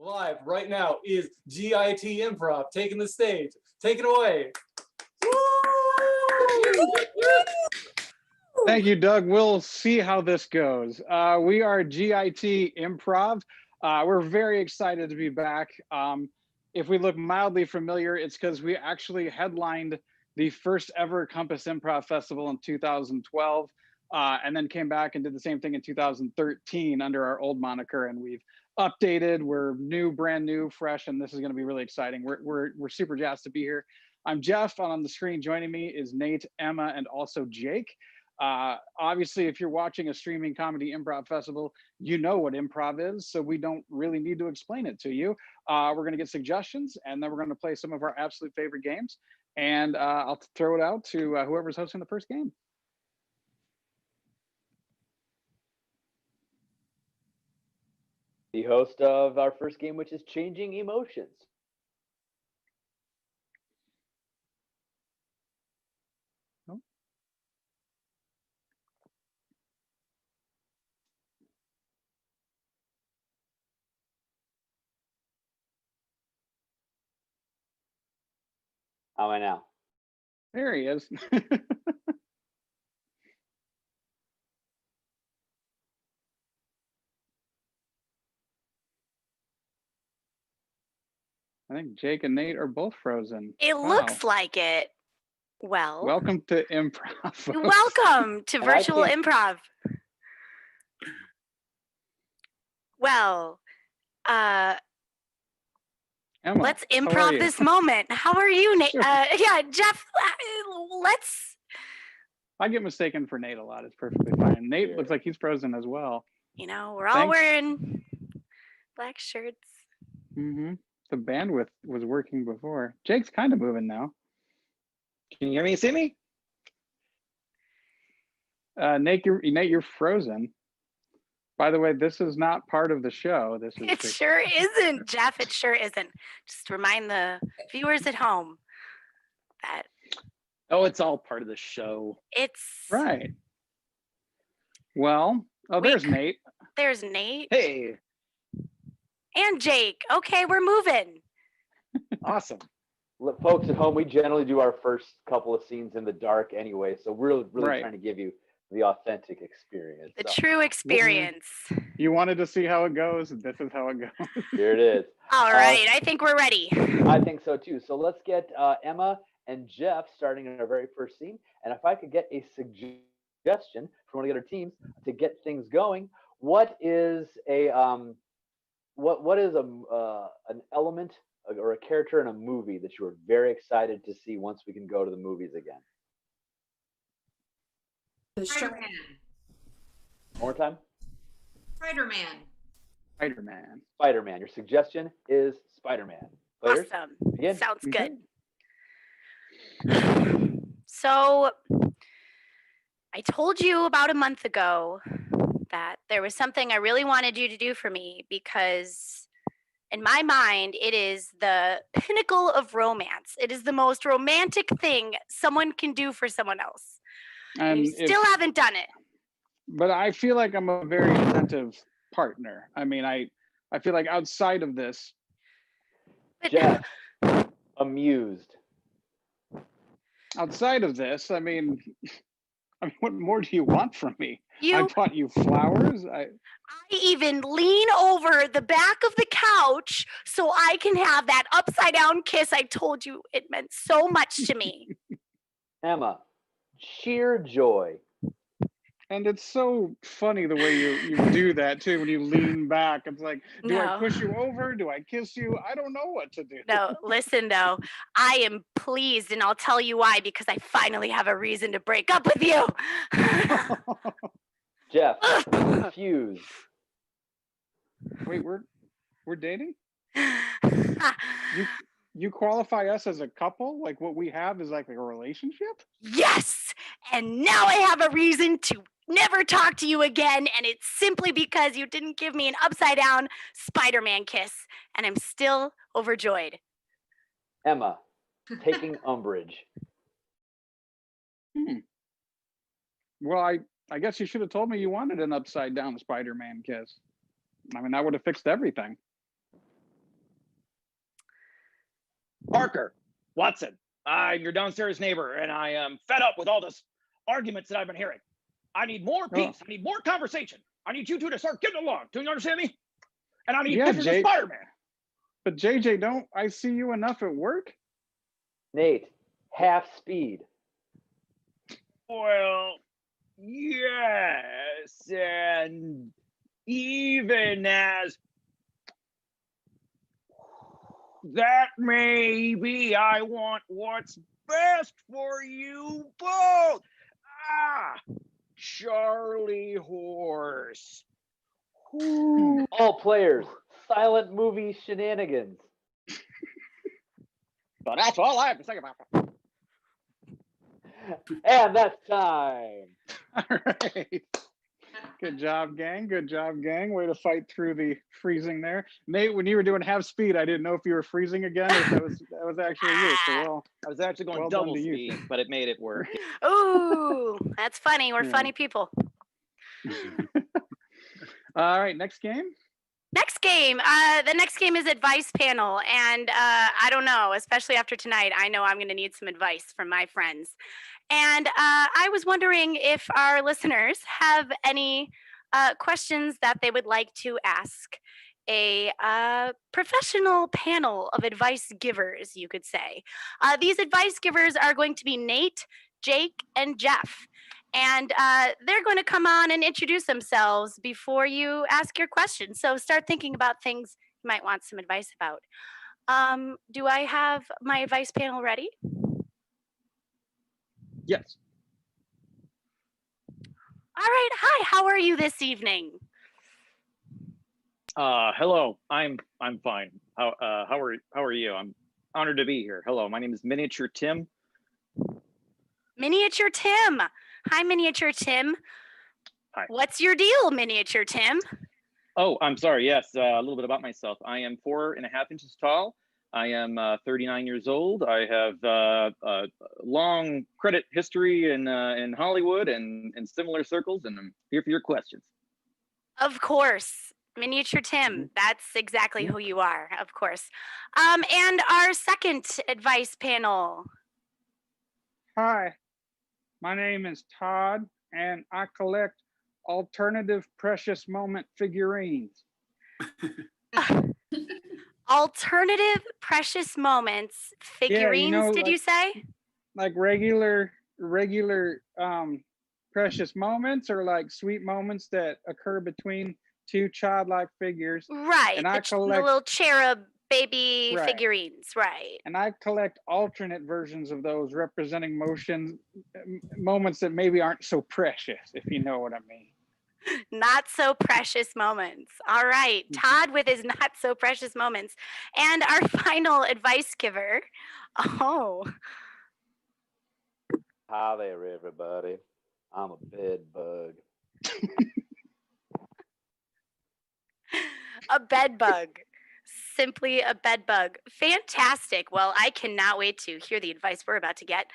Live right now is G.I.T. Improv taking the stage. Take it away. Thank you, Doug. We'll see how this goes. We are G.I.T. Improv. We're very excited to be back. If we look mildly familiar, it's because we actually headlined the first ever Compass Improv Festival in 2012, and then came back and did the same thing in 2013 under our old moniker. And we've updated. We're new, brand new, fresh, and this is going to be really exciting. We're super jazzed to be here. I'm Jeff, and on the screen joining me is Nate, Emma, and also Jake. Obviously, if you're watching a streaming comedy improv festival, you know what improv is, so we don't really need to explain it to you. We're going to get suggestions, and then we're going to play some of our absolute favorite games. And I'll throw it out to whoever's hosting the first game. The host of our first game, which is Changing Emotions. How am I now? There he is. I think Jake and Nate are both frozen. It looks like it. Well, welcome to improv. Folks. Welcome to virtual improv. Well, Emma, let's improv this moment. How are you, Nate? Sure. Yeah, Jeff, let's. I get mistaken for Nate a lot. It's perfectly fine. Nate looks like he's frozen as well. You know, we're all wearing black shirts. Mm-hmm. The bandwidth was working before. Jake's kind of moving now. Can you hear me and see me? Nate, you're frozen. By the way, this is not part of the show. This is. It sure isn't, Jeff. It sure isn't. Just remind the viewers at home that. Oh, it's all part of the show. It's right. Well, there's Nate. There's Nate. Hey. And Jake. Okay, we're moving. Awesome. Look, folks at home, we generally do our first couple of scenes in the dark anway, so we're really trying to give you the authentic experience. The true experience. You wanted to see how it goes, and this is how it goes. Here it is. All right, I think we're ready. I think so too. So let's get Emma and Jeff starting in our very first scene. And if I could get a suggestion from one of the other teams to get things going, what is an element or a character in a movie that you were very excited to see once we can go to the movies again? Spider-Man. One more time. Spider-Man. Spider-Man. Spider-Man. Your suggestion is Spider-Man. Players, awesome. begin. Sounds good. So I told you about a month ago that there was something I really wanted you to do for me because in my mind, it is the pinnacle of romance. It is the most romantic thing someone can do for someone else. And you still haven't done it. But I feel like I'm a very attentive partner. I mean, I feel like outside of this. Jeff, amused. Outside of this, I mean, what more do you want from me? I bought you flowers. I even lean over the back of the couch so I can have that upside down kiss. I told you it meant so much to me. Emma, sheer joy. And it's so funny the way you do that too. When you lean back, it's like, do I push you over? Do I kiss you? I don't know what to do. No, listen though, I am pleased, and I'll tell you why, because I finally have a reason to break up with you. Jeff, confused. Wait, we're dating? You qualify us as a couple? Like what we have is like a relationship? Yes, and now I have a reason to never talk to you again, and it's simply because you didn't give me an upside down Spider-Man kiss, and I'm still overjoyed. Emma, taking umbrage. Well, I guess you should have told me you wanted an upside down Spider-Man kiss. I mean, that would have fixed everything. Parker, Watson, I'm your downstairs neighbor, and I am fed up with all this arguments that I've been hearing. I need more peace. I need more conversation. I need you two to start getting along. Do you understand me? And I need pictures of Spider-Man. But JJ, don't I see you enough at work? Nate, half speed. Well, yes, and even as that may be, I want what's best for you both. Charlie Horse. All players, silent movie shenanigans. But that's all I have to say about that. And that's time. All right. Good job, gang. Good job, gang. Way to fight through the freezing there. Nate, when you were doing half speed, I didn't know if you were freezing again or if that was actually you. So well, I was actually going well done double to you, speed, sir. but it made it work. Ooh, that's funny. We're Yeah. funny people. All right, next game. Next game. The next game is advice panel, and I don't know, especially after tonight, I know I'm going to need some advice from my friends. And I was wondering if our listeners have any questions that they would like to ask a professional panel of advice givers, you could say. These advice givers are going to be Nate, Jake, and Jeff. And they're going to come on and introduce themselves before you ask your question. So start thinking about things you might want some advice about. Do I have my advice panel ready? Yes. All right. Hi. How are you this evening? Hello. I'm fine. How are you? I'm honored to be here. Hello. My name is Miniature Tim. Miniature Tim. Hi, Miniature Tim. Hi. What's your deal, Miniature Tim? Oh, I'm sorry. Yes, a little bit about myself. I am 4.5 inches tall. I am 39 years old. I have a long credit history in Hollywood and similar circles, and I'm here for your questions. Of course. Miniature Tim. That's exactly who you are, of course. And our second advice panel. Hi, my name is Todd, and I collect alternative precious moment figurines. Alternative precious moments figurines, did like, you say? Like regular precious moments, or like sweet moments that occur between two childlike figures. Right, And I the collect little cherub baby Right. figurines, right. and I collect alternate versions of those representing moments that maybe aren't so precious, if you know what I mean. Not so precious moments. All right, Todd with his not so precious moments. And our final advice giver. Oh, Hi there, everybody. I'm a bed bug. a bed bug. Simply a bed bug. Fantastic. Well, I cannot wait to hear the advice we're about to get.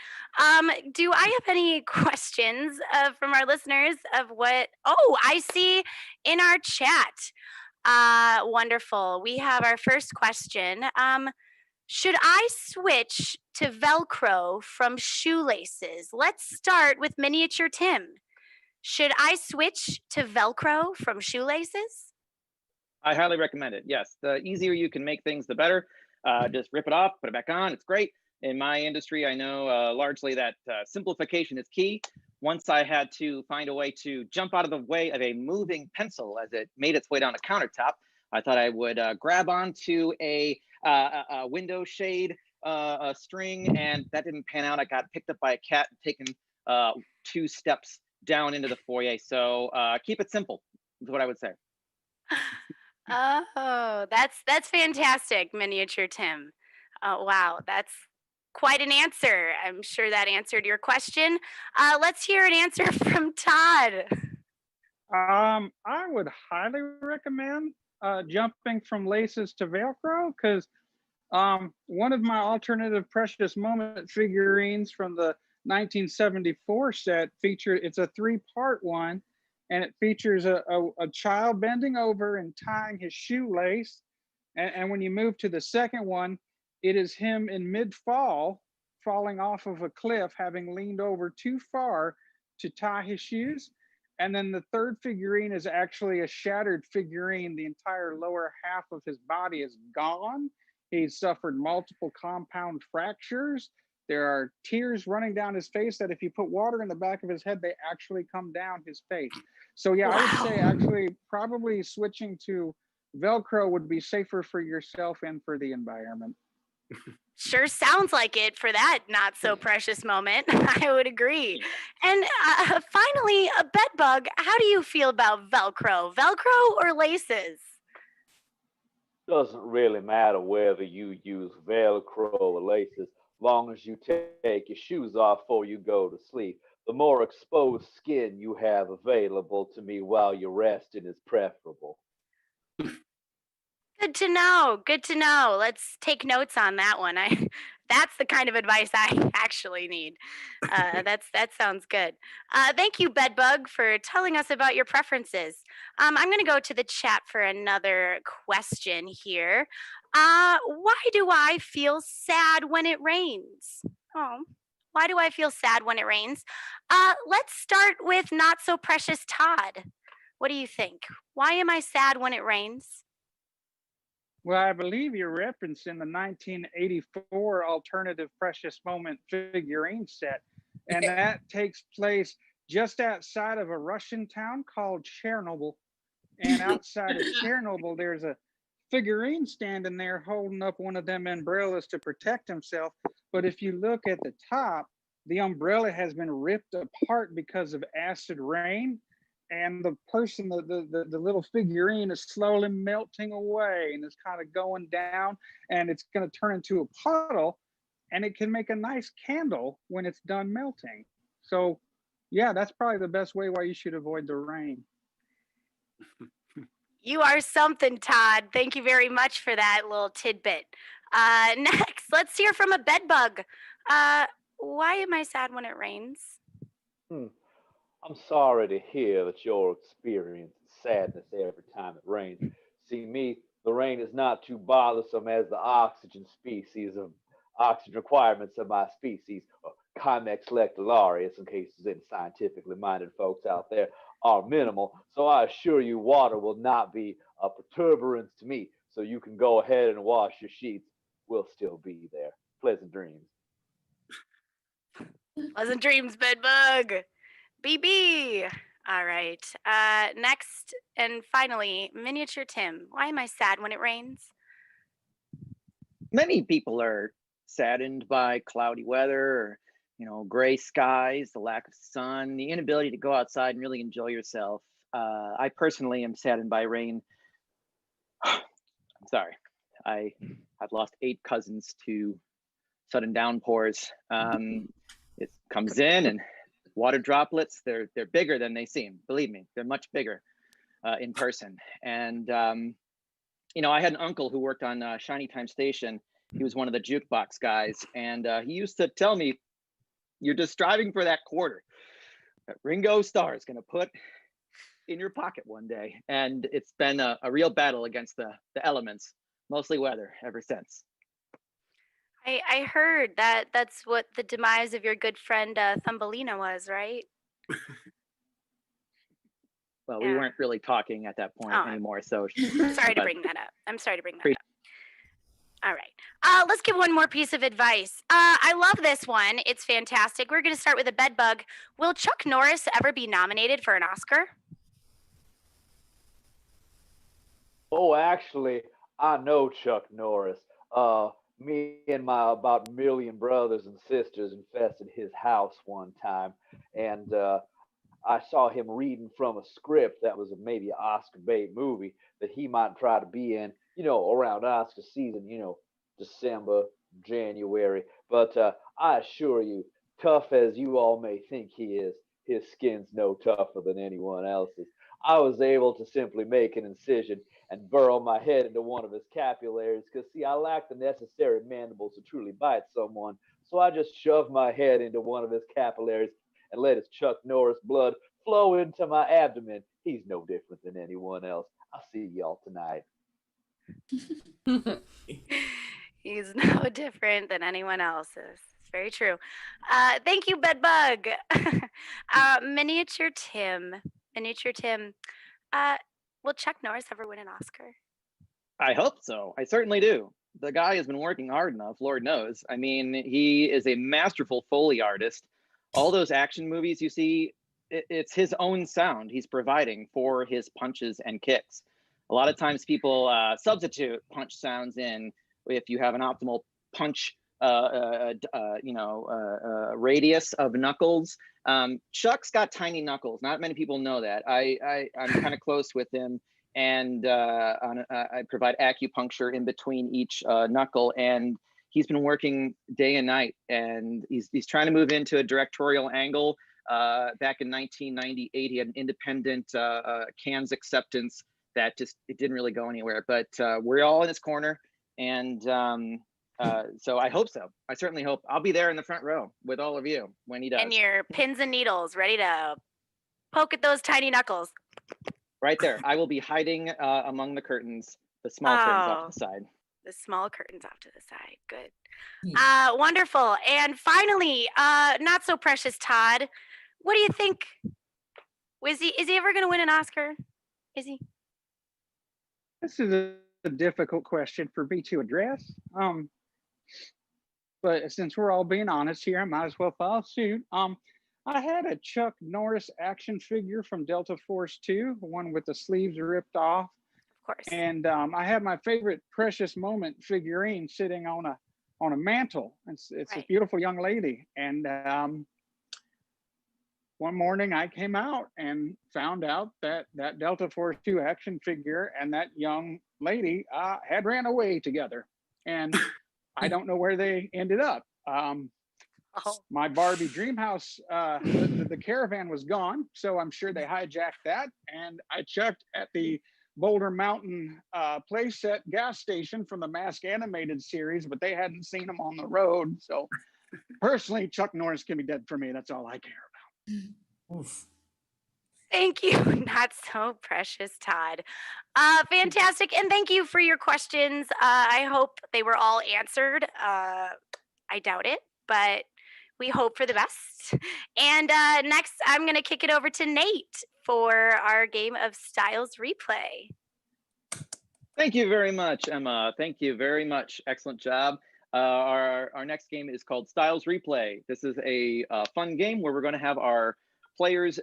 Do I have any questions from our listeners of what? Oh, I see in our chat. Wonderful. We have our first question. Should I switch to Velcro from shoelaces? Let's start with Miniature Tim. Should I switch to Velcro from shoelaces? I highly recommend it. Yes, the easier you can make things, the better. Just rip it off, put it back on. It's great. In my industry, I know largely that simplification is key. Once I had to find a way to jump out of the way of a moving pencil as it made its way down a countertop, I thought I would grab onto a window shade string, and that didn't pan out. I got picked up by a cat and taken 2 steps down into the foyer. So keep it simple is what I would say. Oh, that's fantastic, Miniature Tim. Oh, wow, that's quite an answer. I'm sure that answered your question. Let's hear an answer from Todd. I would highly recommend jumping from laces to Velcro, because one of my alternative precious moment figurines from the 1974 set it's a 3-part one, and it features a child bending over and tying his shoelace. And when you move to the second one, it is him in mid-fall, falling off of a cliff, having leaned over too far to tie his shoes. And then the third figurine is actually a shattered figurine. The entire lower half of his body is gone. He's suffered multiple compound fractures. There are tears running down his face that if you put water in the back of his head, they actually come down his face. So yeah, I would say actually probably switching to Velcro would be safer for yourself and for the environment. Sure sounds like it for that not so precious moment. I would agree. And finally, a bed bug. How do you feel about Velcro? Velcro or laces? Doesn't really matter whether you use Velcro or laces, long as you take your shoes off before you go to sleep. The more exposed skin you have available to me while you're resting is preferable. Good to know. Good to know. Let's take notes on that one. That's the kind of advice I actually need. That sounds good. Thank you, Bedbug, for telling us about your preferences. I'm going to go to the chat for another question here. Why do I feel sad when it rains? Oh, why do I feel sad when it rains? Let's start with not so precious Todd. What do you think? Why am I sad when it rains? Well, I believe you're referencing the 1984 alternative precious moment figurine set, and that takes place just outside of a Russian town called Chernobyl. And outside of Chernobyl, there's a figurine standing there holding up one of them umbrellas to protect himself. But if you look at the top, the umbrella has been ripped apart because of acid rain. And the person, the little figurine is slowly melting away and it's kind of going down, and it's going to turn into a puddle, and it can make a nice candle when it's done melting. So yeah, that's probably the best way why you should avoid the rain. You are something, Todd. Thank you very much for that little tidbit. Next, let's hear from a bedbug. Why am I sad when it rains? I'm sorry to hear that you're experiencing sadness every time it rains. See, me, the rain is not too bothersome as the oxygen requirements of my species, Chimex lectularius, in case there's any scientifically minded folks out there, are minimal. So I assure you, water will not be a perturbance to me. So you can go ahead and wash your sheets. We'll still be there. Pleasant dreams. Pleasant dreams, bedbug. BB. All right. Next and finally, miniature Tim. Why am I sad when it rains? Many people are saddened by cloudy weather, or, gray skies, the lack of sun, the inability to go outside and really enjoy yourself. I personally am saddened by rain. I'm sorry. I've lost 8 cousins to sudden downpours. It comes in and water droplets, they're bigger than they seem. Believe me, they're much bigger in person. And, I had an uncle who worked on Shiny Time Station. He was one of the jukebox guys. And he used to tell me, you're just striving for that quarter that Ringo Starr is going to put in your pocket one day. And it's been a real battle against the elements, mostly weather, ever since. I heard that's what the demise of your good friend Thumbelina was, right? Well, we weren't really talking at that point anymore, so. Sorry to bring that up. I'm sorry to bring that up. All right. Let's give one more piece of advice. I love this one. It's fantastic. We're going to start with a bedbug. Will Chuck Norris ever be nominated for an Oscar? Oh, actually, I know Chuck Norris. Me and my about 1 million brothers and sisters infested his house one time, and I saw him reading from a script that was maybe an Oscar bait movie that he might try to be in, around Oscar season, December, January. But I assure you, tough as you all may think he is, his skin's no tougher than anyone else's. I was able to simply make an incision and burrow my head into one of his capillaries because, see, I lack the necessary mandibles to truly bite someone. So I just shoved my head into one of his capillaries and let his Chuck Norris blood flow into my abdomen. He's no different than anyone else. I'll see y'all tonight. He's no different than anyone else. It's very true. Thank you, Bedbug. Miniature Tim. Miniature Tim. Will Chuck Norris ever win an Oscar? I hope so. I certainly do. The guy has been working hard enough, Lord knows. I mean, he is a masterful Foley artist. All those action movies you see, it's his own sound he's providing for his punches and kicks. A lot of times people substitute punch sounds in if you have an optimal punch radius of knuckles. Chuck's got tiny knuckles. Not many people know that. I'm kind of close with him, and I provide acupuncture in between each knuckle, and he's been working day and night, and he's trying to move into a directorial angle. Back in 1998, he had an independent Cannes acceptance that it didn't really go anywhere, but we're all in his corner, and so I hope so. I certainly hope. I'll be there in the front row with all of you when he does. And your pins and needles ready to poke at those tiny knuckles. Right there. I will be hiding among the curtains, the small curtains off to the side. The small curtains off to the side. Good. Wonderful. And finally, not so precious Todd. What do you think? Is he ever going to win an Oscar? Is he? This is a difficult question for me to address. But since we're all being honest here, I might as well follow suit. I had a Chuck Norris action figure from Delta Force 2, one with the sleeves ripped off. Of course. And I have my favorite Precious Moment figurine sitting on a mantle. It's Right. a beautiful young lady. And one morning I came out and found out that Delta Force 2 action figure and that young lady had ran away together. And I don't know where they ended up. My Barbie dream house, the caravan was gone, so I'm sure they hijacked that. And I checked at the Boulder Mountain playset gas station from the Mask animated series, but they hadn't seen them on the road. So personally, Chuck Norris can be dead for me. That's all I care about. Oof. Thank you. Not so precious, Todd. Fantastic. And thank you for your questions. I hope they were all answered. I doubt it, but we hope for the best. And next, I'm going to kick it over to Nate for our game of Styles Replay. Thank you very much, Emma. Thank you very much. Excellent job. Our next game is called Styles Replay. This is a fun game where we're going to have our players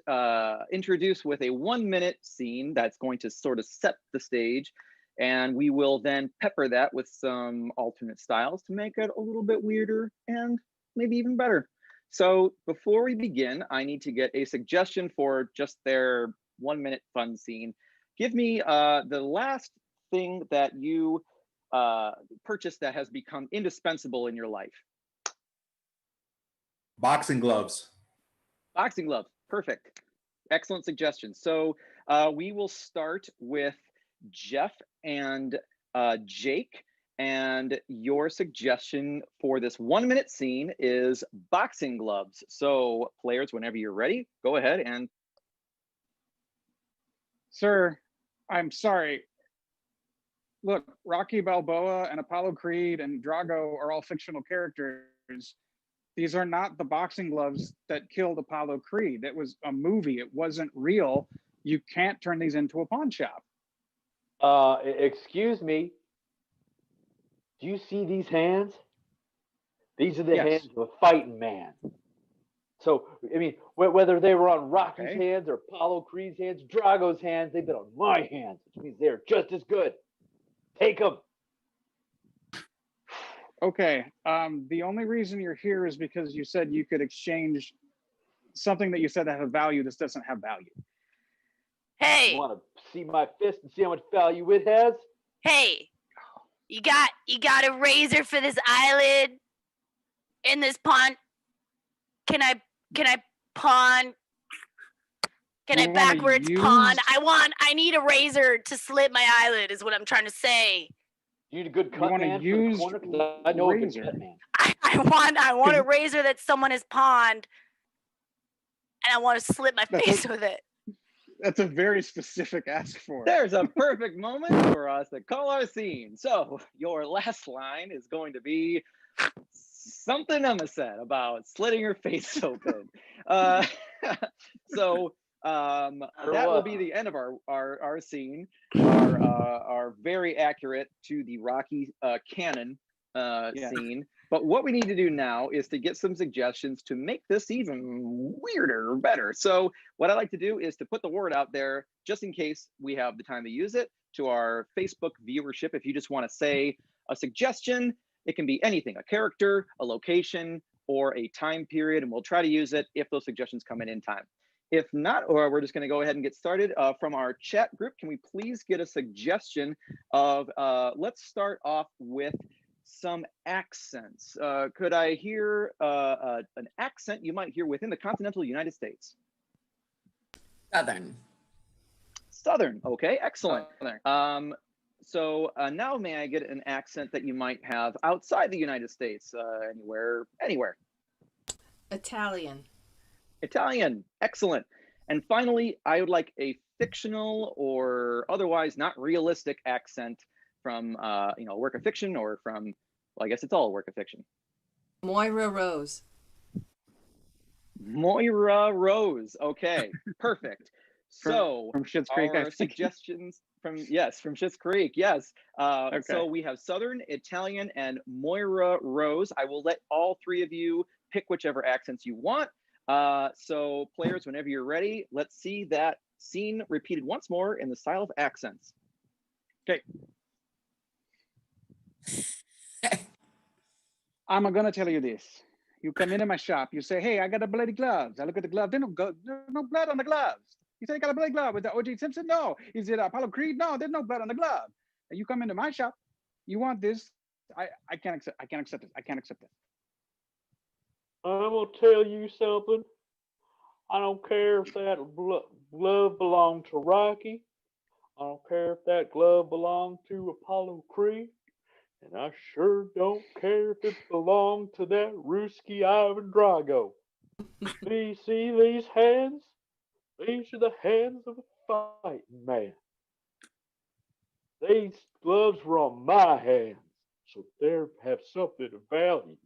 introduce with a 1-minute scene that's going to sort of set the stage. And we will then pepper that with some alternate styles to make it a little bit weirder and maybe even better. So before we begin, I need to get a suggestion for just their 1-minute fun scene. Give me the last thing that you purchased that has become indispensable in your life. Boxing gloves. Boxing gloves, perfect. Excellent suggestion. So we will start with Jeff and Jake. And your suggestion for this 1-minute scene is boxing gloves. So players, whenever you're ready, go ahead and. Sir, I'm sorry. Look, Rocky Balboa and Apollo Creed and Drago are all fictional characters. These are not the boxing gloves that killed Apollo Creed. It was a movie. It wasn't real. You can't turn these into a pawn shop. Excuse me. Do you see these hands? These are the Yes. hands of a fighting man. So, I mean, whether they were on Rocky's hands or Apollo Creed's hands, Drago's hands, they've been on my hands, which means they're just as good. Take them. Okay. The only reason you're here is because you said you could exchange something that you said that had value. This doesn't have value. Hey, You want to see my fist and see how much value it has? hey, you got a razor for this eyelid in this pawn? Can I pawn? Can I You wanna backwards pawn? use- I need a razor to slit my eyelid is what I'm trying to say. You need a good You cut wanna man for the use corner? 'Cause I know a good razor. cut man. I want a razor that someone has pawned, and I want to slit my That's face with it. That's a very specific ask for. There's a perfect moment for us to call our scene. So your last line is going to be something Emma said about slitting her face open. Uh, so that will be the end of our scene, our very accurate to the Rocky canon scene. But what we need to do now is to get some suggestions to make this even weirder or better. So what I like to do is to put the word out there, just in case we have the time to use it, to our Facebook viewership. If you just want to say a suggestion, it can be anything, a character, a location, or a time period, and we'll try to use it if those suggestions come in time. If not, or we're just going to go ahead and get started. From our chat group, can we please get a suggestion of, let's start off with some accents. Could I hear an accent you might hear within the continental United States? Southern. Southern, okay, excellent. So now may I get an accent that you might have outside the United States, anywhere? Italian. Italian, excellent. And finally, I would like a fictional or otherwise not realistic accent from a work of fiction or from, well, I guess it's all a work of fiction. Moira Rose. Moira Rose, okay, perfect. So from Schitt's Creek, our suggestions from Schitt's Creek, yes. Okay. So we have Southern, Italian, and Moira Rose. I will let all three of you pick whichever accents you want. So players, whenever you're ready, let's see that scene repeated once more in the style of accents. Okay. I'm gonna tell you this. You come into my shop, you say, hey, I got a bloody gloves. I look at the glove, there's no blood on the gloves. You say, I got a bloody glove with the O.J. Simpson? No. Is it Apollo Creed? No, there's no blood on the glove. And you come into my shop, you want this. I can't accept this. I can't accept this. I'm gonna tell you something. I don't care if that glove belonged to Rocky. I don't care if that glove belonged to Apollo Creed. And I sure don't care if it belonged to that Ruski Ivan Drago. See these hands? These are the hands of a fighting man. These gloves were on my hands, so they have something of value.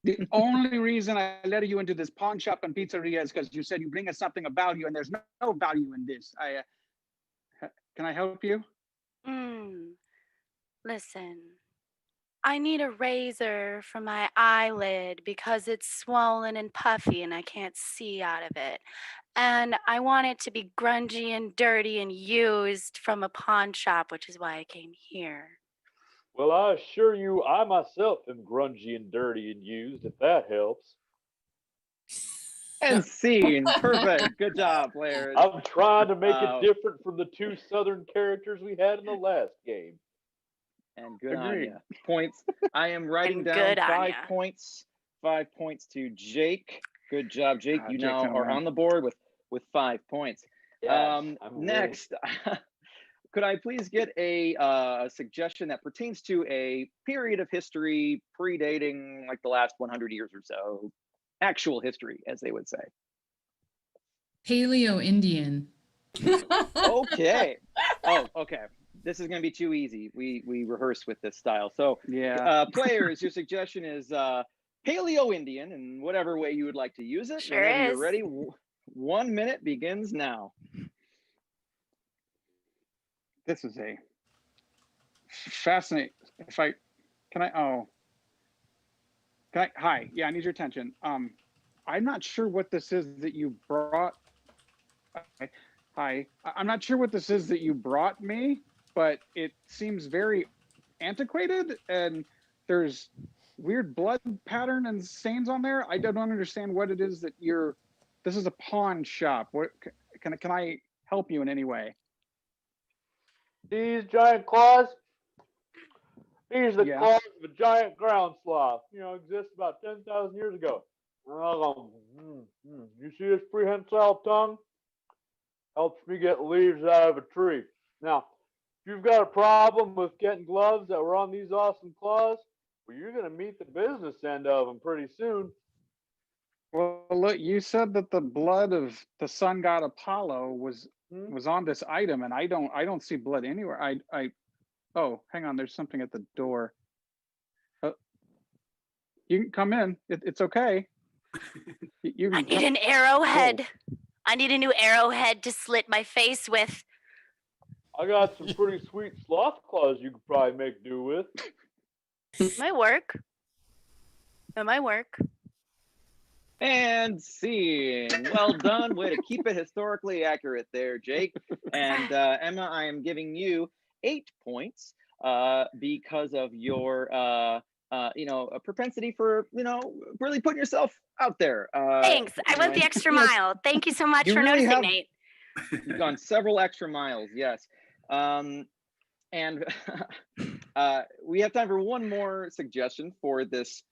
The only reason I let you into this pawn shop and pizzeria is because you said you bring us something of value, and there's no value in this. Can I help you? Listen, I need a razor for my eyelid because it's swollen and puffy and I can't see out of it. And I want it to be grungy and dirty and used from a pawn shop, which is why I came here. Well, I assure you, I myself am grungy and dirty and used, if that helps. And scene, perfect. Good job, players. I'm trying to make it different from the two Southern characters we had in the last game. And good on you. Points. I am writing down 5 points. 5 points to Jake. Good job, Jake. You now are on the board with 5 points. Yes, next, could I please get a suggestion that pertains to a period of history predating like the last 100 years or so? Actual history, as they would say. Paleo-Indian. Okay. Oh, okay. This is going to be too easy. We rehearsed with this style. So yeah, players, your suggestion is Paleo-Indian in whatever way you would like to use it. Sure Whenever is. you're ready, 1 minute begins now. this is a fascinating. Hi, yeah, I need your attention. I'm not sure what this is that you brought. Hi, I'm not sure what this is that you brought me, but it seems very antiquated and there's weird blood pattern and stains on there. I don't understand what it is that this is a pawn shop. What can I help you in any way? These giant claws, these are the claws of a giant ground sloth, existed about 10,000 years ago. You see this prehensile tongue? Helps me get leaves out of a tree. Now, if you've got a problem with getting gloves that were on these awesome claws, well, you're going to meet the business end of them pretty soon. Well, look, you said that the blood of the sun god Apollo was was on this item, and I don't see blood anywhere. Oh, hang on, there's something at the door. You can come in. It's okay. You I can need come. an arrowhead. I need a new arrowhead to slit my face with. I got some pretty sweet sloth claws you could probably make do with. Might work. It might work. And scene. Well done. Way to keep it historically accurate there, Jake. And Emma, I am giving you 8 points because of your a propensity for really putting yourself out there. Thanks. I went the extra mile. Thank you so much you for really noticing, have- Nate. You've gone several extra miles, yes. And we have time for one more suggestion for this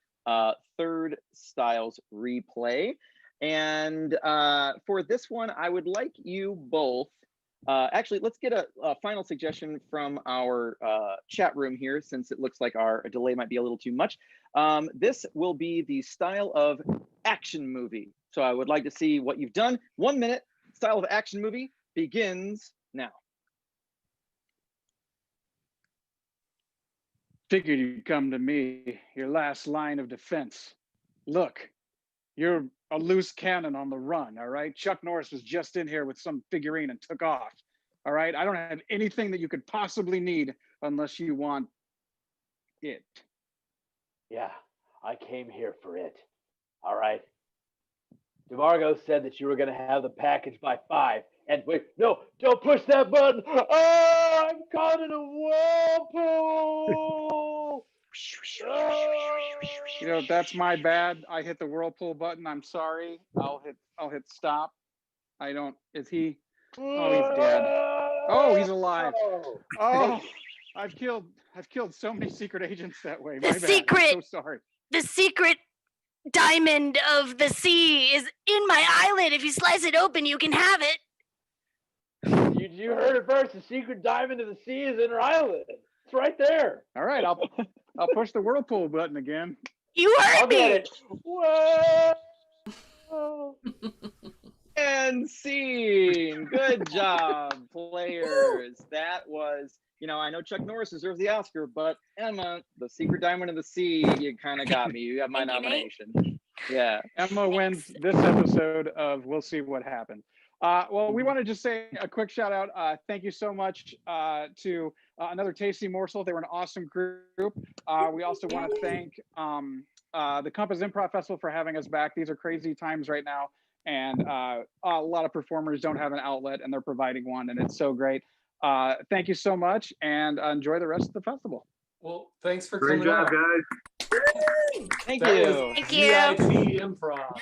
third styles replay. And for this one, I would like you both, actually, let's get a final suggestion from our chat room here, since it looks like our delay might be a little too much. This will be the style of action movie. So I would like to see what you've done. 1 minute, style of action movie begins now. Figured you'd come to me, your last line of defense. Look, you're a loose cannon on the run, all right? Chuck Norris was just in here with some figurine and took off, all right? I don't have anything that you could possibly need unless you want it. Yeah, I came here for it. All right. DeMargo said that you were going to have the package by 5. And wait, no, don't push that button. Oh, I'm caught in a whirlpool. You know, that's my bad. I hit the whirlpool button. I'm sorry. I'll hit stop. I don't, is he? Oh, he's dead. Oh, he's alive. Oh, I've killed so many secret agents that way. My bad. I'm so sorry. The secret diamond of the sea is in my eyelid. If you slice it open, you can have it. You heard it first. The secret diamond of the sea is in her eyelid. It's right there. All right, I'll push the whirlpool button again. You heard I'll me. get it. Whoa. And scene. Good job, players. That was, I know Chuck Norris deserves the Oscar, but Emma, the secret diamond of the sea, you kind of got me. You got my Thank you, Nate. nomination. Yeah. Emma wins this episode of We'll See What Happened. Well, we want to just say a quick shout out. Thank you so much to Another Tasty Morsel. They were an awesome group. We also want to thank the Compass Improv Festival for having us back. These are crazy times right now, and a lot of performers don't have an outlet, and they're providing one, and it's so great. Thank you so much, and enjoy the rest of the festival. Well, thanks for Great coming job, out. guys. Thank That you. was Thank you. G.I.T. Improv.